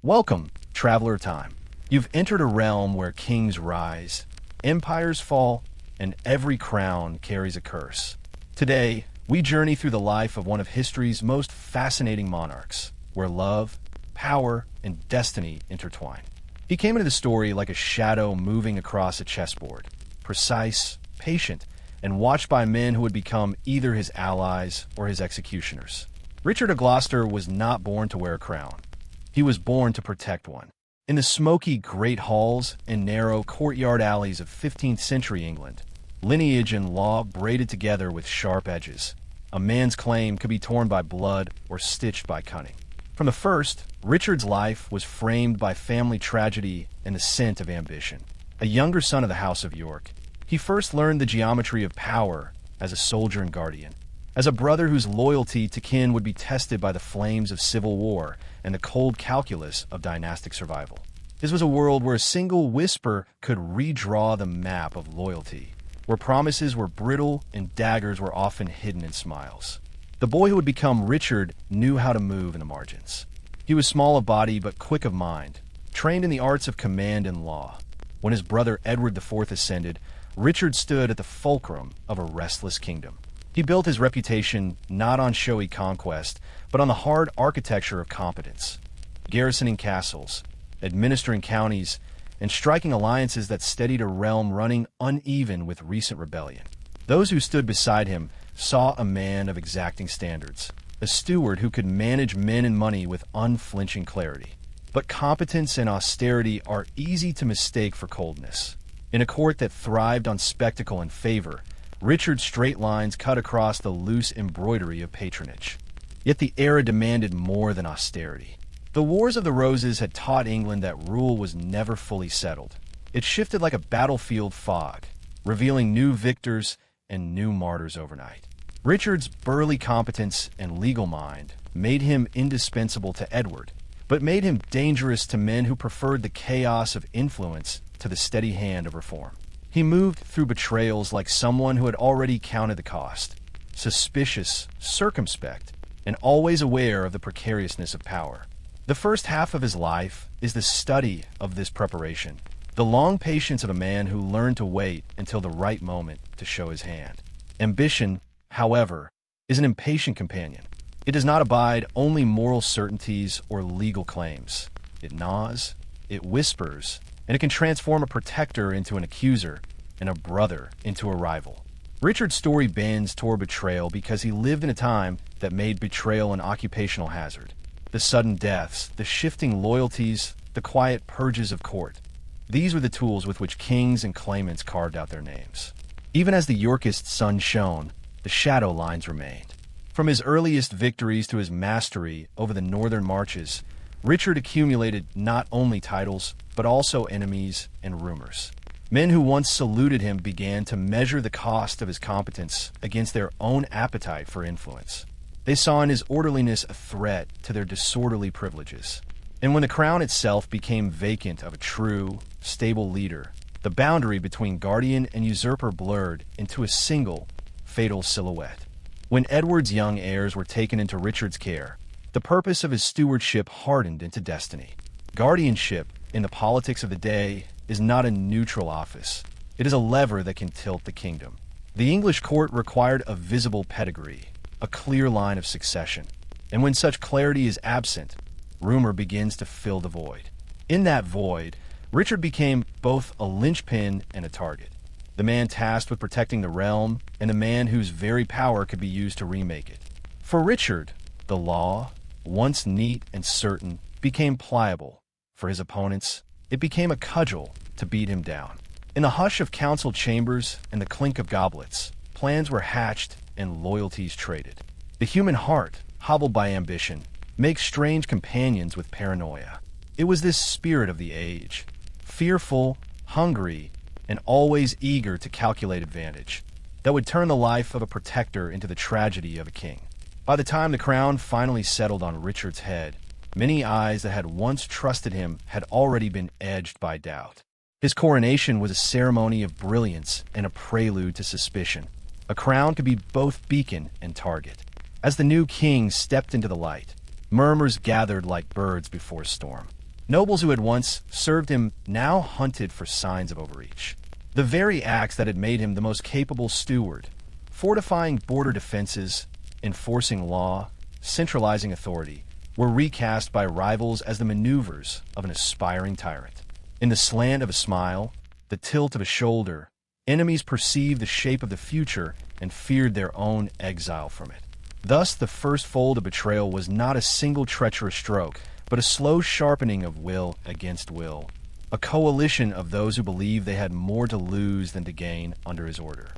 Welcome, Traveler Time. You've entered a realm where kings rise, empires fall, and every crown carries a curse. Today, we journey through the life of one of history's most fascinating monarchs, where love, power, and destiny intertwine. He came into the story like a shadow moving across a chessboard, precise, patient, and watched by men who would become either his allies or his executioners. Richard of Gloucester was not born to wear a crown. He was born to protect one. In the smoky great halls and narrow courtyard alleys of 15th century England, lineage and law braided together with sharp edges. A man's claim could be torn by blood or stitched by cunning. From the first, Richard's life was framed by family tragedy and the scent of ambition. A younger son of the House of York, he first learned the geometry of power as a soldier and guardian. As a brother whose loyalty to kin would be tested by the flames of civil war and the cold calculus of dynastic survival. This was a world where a single whisper could redraw the map of loyalty, where promises were brittle and daggers were often hidden in smiles. The boy who would become Richard knew how to move in the margins. He was small of body but quick of mind, trained in the arts of command and law. When his brother Edward IV ascended, Richard stood at the fulcrum of a restless kingdom. He built his reputation not on showy conquest, but on the hard architecture of competence, garrisoning castles, administering counties, and striking alliances that steadied a realm running uneven with recent rebellion. Those who stood beside him saw a man of exacting standards, a steward who could manage men and money with unflinching clarity. But competence and austerity are easy to mistake for coldness. In a court that thrived on spectacle and favor, Richard's straight lines cut across the loose embroidery of patronage. Yet the era demanded more than austerity. The Wars of the Roses had taught England that rule was never fully settled. It shifted like a battlefield fog, revealing new victors and new martyrs overnight. Richard's burly competence and legal mind made him indispensable to Edward, but made him dangerous to men who preferred the chaos of influence to the steady hand of reform. He moved through betrayals like someone who had already counted the cost, suspicious, circumspect, and always aware of the precariousness of power. The first half of his life is the study of this preparation, the long patience of a man who learned to wait until the right moment to show his hand. Ambition, however, is an impatient companion. It does not abide only moral certainties or legal claims. It gnaws, it whispers, and it can transform a protector into an accuser and a brother into a rival. Richard's story bends toward betrayal because he lived in a time that made betrayal an occupational hazard. The sudden deaths, the shifting loyalties, the quiet purges of court. These were the tools with which kings and claimants carved out their names. Even as the Yorkist sun shone, the shadow lines remained. From his earliest victories to his mastery over the northern marches, Richard accumulated not only titles, but also enemies and rumors. Men who once saluted him began to measure the cost of his competence against their own appetite for influence. They saw in his orderliness a threat to their disorderly privileges. And when the crown itself became vacant of a true, stable leader, the boundary between guardian and usurper blurred into a single, fatal silhouette. When Edward's young heirs were taken into Richard's care, the purpose of his stewardship hardened into destiny. Guardianship, in the politics of the day, is not a neutral office. It is a lever that can tilt the kingdom. The English court required a visible pedigree, a clear line of succession. And when such clarity is absent, rumor begins to fill the void. In that void, Richard became both a linchpin and a target. The man tasked with protecting the realm, and the man whose very power could be used to remake it. For Richard, the law, once neat and certain, became pliable. For his opponents, it became a cudgel to beat him down. In the hush of council chambers and the clink of goblets, plans were hatched and loyalties traded. The human heart, hobbled by ambition, makes strange companions with paranoia. It was this spirit of the age, fearful, hungry, and always eager to calculate advantage, that would turn the life of a protector into the tragedy of a king. By the time the crown finally settled on Richard's head, many eyes that had once trusted him had already been edged by doubt. His coronation was a ceremony of brilliance and a prelude to suspicion. A crown could be both beacon and target. As the new king stepped into the light, murmurs gathered like birds before a storm. Nobles who had once served him now hunted for signs of overreach. The very acts that had made him the most capable steward, fortifying border defenses, enforcing law, centralizing authority, were recast by rivals as the maneuvers of an aspiring tyrant. In the slant of a smile, the tilt of a shoulder, enemies perceived the shape of the future and feared their own exile from it. Thus, the first fold of betrayal was not a single treacherous stroke, but a slow sharpening of will against will, a coalition of those who believed they had more to lose than to gain under his order.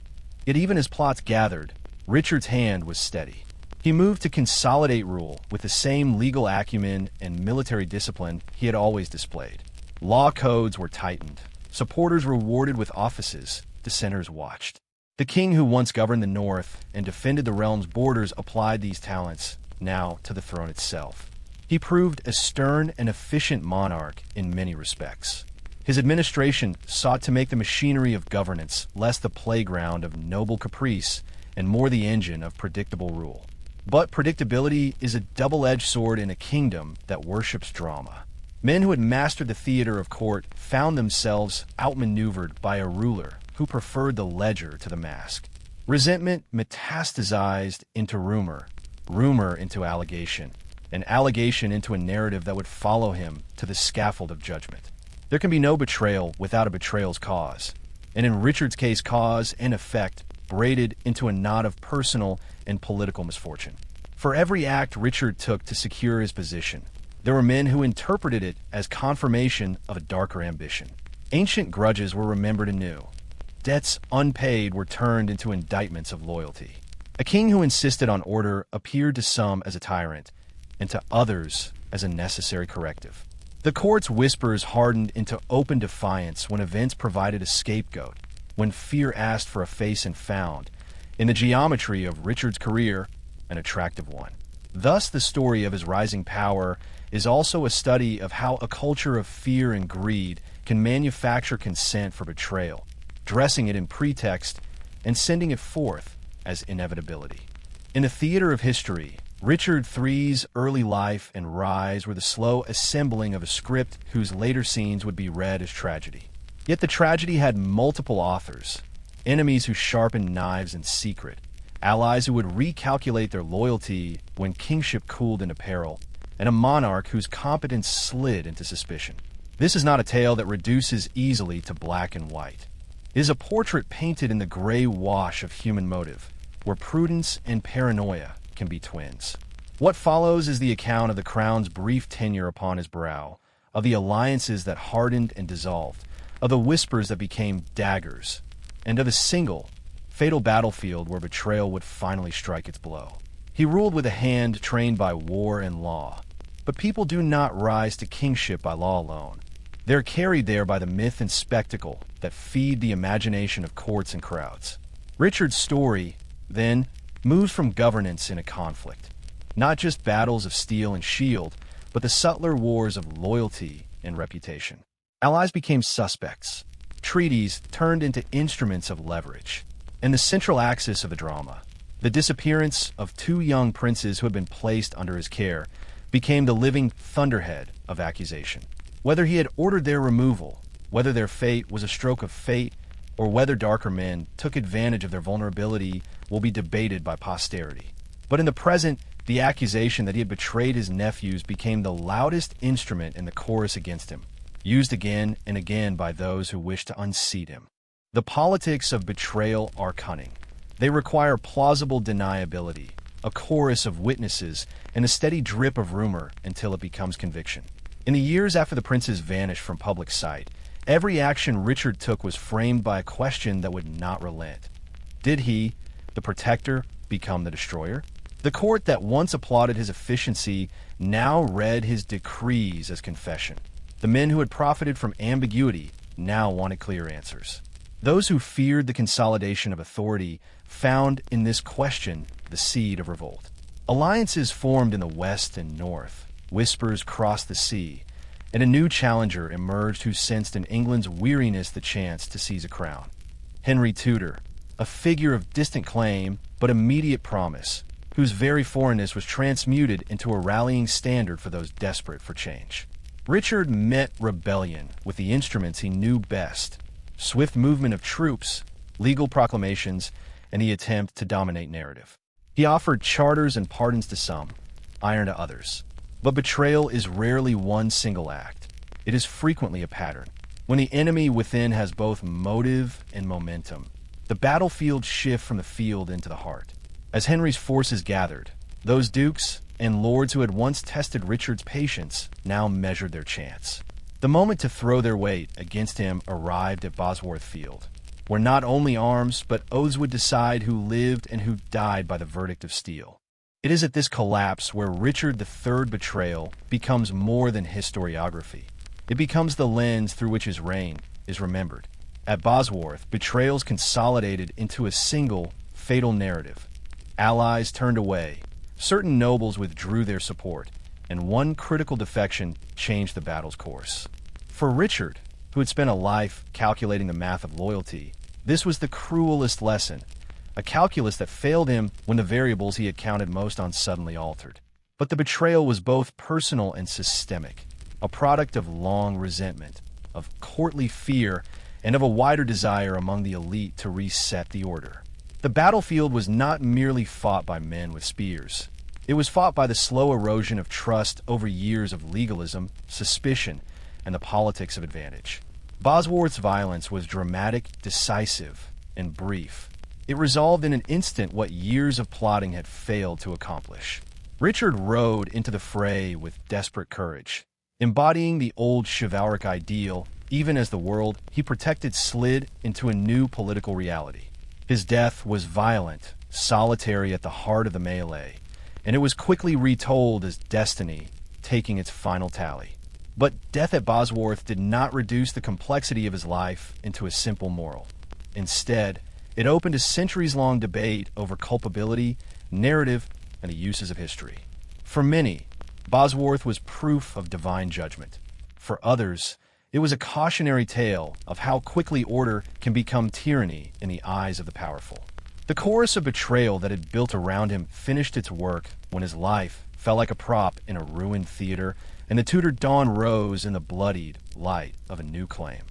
Yet even as plots gathered, Richard's hand was steady. He moved to consolidate rule with the same legal acumen and military discipline he had always displayed. Law codes were tightened, supporters rewarded with offices, dissenters watched. The king who once governed the north and defended the realm's borders applied these talents now to the throne itself. He proved a stern and efficient monarch in many respects. His administration sought to make the machinery of governance less the playground of noble caprice and more the engine of predictable rule. But predictability is a double-edged sword in a kingdom that worships drama. Men who had mastered the theater of court found themselves outmaneuvered by a ruler who preferred the ledger to the mask. Resentment metastasized into rumor, rumor into allegation, an allegation into a narrative that would follow him to the scaffold of judgment. There can be no betrayal without a betrayal's cause, and in Richard's case, cause and effect braided into a knot of personal and political misfortune. For every act Richard took to secure his position, there were men who interpreted it as confirmation of a darker ambition. Ancient grudges were remembered anew. Debts unpaid were turned into indictments of loyalty. A king who insisted on order appeared to some as a tyrant, and to others as a necessary corrective. The court's whispers hardened into open defiance when events provided a scapegoat, when fear asked for a face and found, in the geometry of Richard's career, an attractive one. Thus, the story of his rising power is also a study of how a culture of fear and greed can manufacture consent for betrayal, dressing it in pretext and sending it forth as inevitability. In the theater of history, Richard III's early life and rise were the slow assembling of a script whose later scenes would be read as tragedy. Yet the tragedy had multiple authors, enemies who sharpened knives in secret, allies who would recalculate their loyalty when kingship cooled into peril, and a monarch whose competence slid into suspicion. This is not a tale that reduces easily to black and white. It is a portrait painted in the gray wash of human motive, where prudence and paranoia can be twins. What follows is the account of the crown's brief tenure upon his brow, of the alliances that hardened and dissolved, of the whispers that became daggers, and of a single, fatal battlefield where betrayal would finally strike its blow. He ruled with a hand trained by war and law, but people do not rise to kingship by law alone. They're carried there by the myth and spectacle that feed the imagination of courts and crowds. Richard's story, then, moves from governance in a conflict, not just battles of steel and shield, but the subtler wars of loyalty and reputation. Allies became suspects, treaties turned into instruments of leverage, and the central axis of the drama, the disappearance of two young princes who had been placed under his care, became the living thunderhead of accusation. Whether he had ordered their removal, whether their fate was a stroke of fate, or whether darker men took advantage of their vulnerability will be debated by posterity. But in the present, the accusation that he had betrayed his nephews became the loudest instrument in the chorus against him, used again and again by those who wished to unseat him. The politics of betrayal are cunning. They require plausible deniability, a chorus of witnesses, and a steady drip of rumor until it becomes conviction. In the years after the princes vanished from public sight, every action Richard took was framed by a question that would not relent. Did he, the protector, become the destroyer? The court that once applauded his efficiency now read his decrees as confession. The men who had profited from ambiguity now wanted clear answers. Those who feared the consolidation of authority found in this question the seed of revolt. Alliances formed in the west and north, whispers crossed the sea, and a new challenger emerged who sensed in England's weariness the chance to seize a crown. Henry Tudor, a figure of distant claim but immediate promise, whose very foreignness was transmuted into a rallying standard for those desperate for change. Richard met rebellion with the instruments he knew best: swift movement of troops, legal proclamations, and the attempt to dominate narrative. He offered charters and pardons to some, iron to others. But betrayal is rarely one single act. It is frequently a pattern. When the enemy within has both motive and momentum, the battlefield shifts from the field into the heart. As Henry's forces gathered, those dukes and lords who had once tested Richard's patience now measured their chance. The moment to throw their weight against him arrived at Bosworth Field, where not only arms but oaths would decide who lived and who died by the verdict of steel. It is at this collapse where Richard III's betrayal becomes more than historiography. It becomes the lens through which his reign is remembered. At Bosworth, betrayals consolidated into a single, fatal narrative. Allies turned away, certain nobles withdrew their support, and one critical defection changed the battle's course. For Richard, who had spent a life calculating the math of loyalty, this was the cruelest lesson, a calculus that failed him when the variables he had counted most on suddenly altered. But the betrayal was both personal and systemic, a product of long resentment, of courtly fear, and of a wider desire among the elite to reset the order. The battlefield was not merely fought by men with spears. It was fought by the slow erosion of trust over years of legalism, suspicion, and the politics of advantage. Bosworth's violence was dramatic, decisive, and brief. It resolved in an instant what years of plotting had failed to accomplish. Richard rode into the fray with desperate courage, embodying the old chivalric ideal, even as the world he protected slid into a new political reality. His death was violent, solitary at the heart of the melee, and it was quickly retold as destiny taking its final tally. But death at Bosworth did not reduce the complexity of his life into a simple moral. Instead, it opened a centuries-long debate over culpability, narrative, and the uses of history. For many, Bosworth was proof of divine judgment. For others, it was a cautionary tale of how quickly order can become tyranny in the eyes of the powerful. The chorus of betrayal that had built around him finished its work when his life fell like a prop in a ruined theater, and the Tudor dawn rose in the bloodied light of a new claim.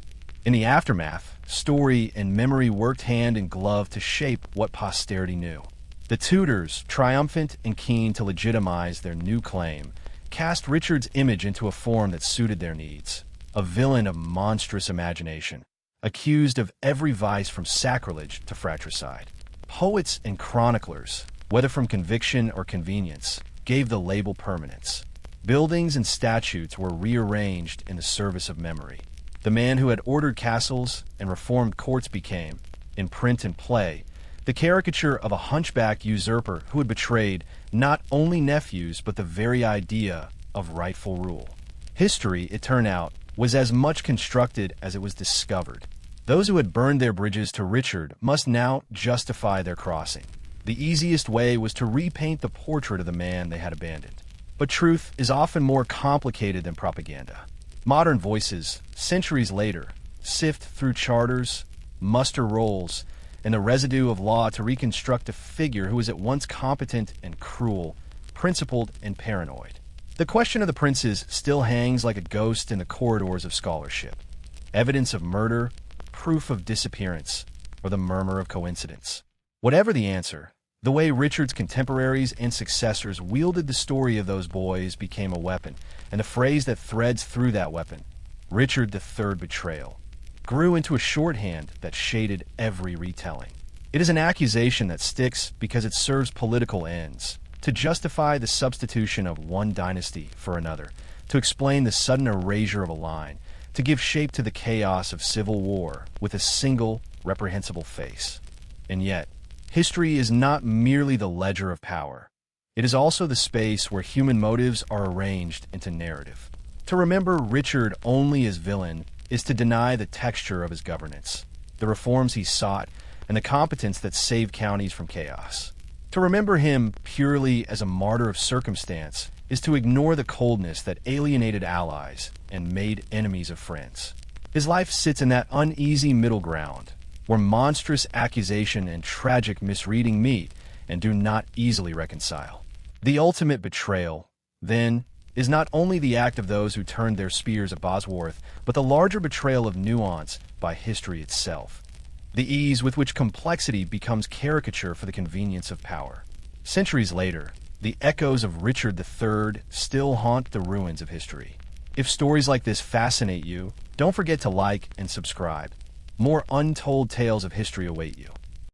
In the aftermath, story and memory worked hand in glove to shape what posterity knew. The Tudors, triumphant and keen to legitimize their new claim, cast Richard's image into a form that suited their needs. A villain of monstrous imagination, accused of every vice from sacrilege to fratricide. Poets and chroniclers, whether from conviction or convenience, gave the label permanence. Buildings and statues were rearranged in the service of memory. The man who had ordered castles and reformed courts became, in print and play, the caricature of a hunchback usurper who had betrayed not only nephews but the very idea of rightful rule. History, it turned out, was as much constructed as it was discovered. Those who had burned their bridges to Richard must now justify their crossing. The easiest way was to repaint the portrait of the man they had abandoned. But truth is often more complicated than propaganda. Modern voices, centuries later, sift through charters, muster rolls, and the residue of law to reconstruct a figure who was at once competent and cruel, principled and paranoid. The question of the princes still hangs like a ghost in the corridors of scholarship. Evidence of murder, proof of disappearance, or the murmur of coincidence. Whatever the answer, the way Richard's contemporaries and successors wielded the story of those boys became a weapon, and the phrase that threads through that weapon, Richard III betrayal, grew into a shorthand that shaded every retelling. It is an accusation that sticks because it serves political ends, to justify the substitution of one dynasty for another, to explain the sudden erasure of a line, to give shape to the chaos of civil war with a single, reprehensible face. And yet, history is not merely the ledger of power. It is also the space where human motives are arranged into narrative. To remember Richard only as villain is to deny the texture of his governance, the reforms he sought, and the competence that saved counties from chaos. To remember him purely as a martyr of circumstance is to ignore the coldness that alienated allies and made enemies of friends. His life sits in that uneasy middle ground, where monstrous accusation and tragic misreading meet and do not easily reconcile. The ultimate betrayal, then, is not only the act of those who turned their spears at Bosworth, but the larger betrayal of nuance by history itself. The ease with which complexity becomes caricature for the convenience of power. Centuries later, the echoes of Richard III still haunt the ruins of history. If stories like this fascinate you, don't forget to like and subscribe. More untold tales of history await you.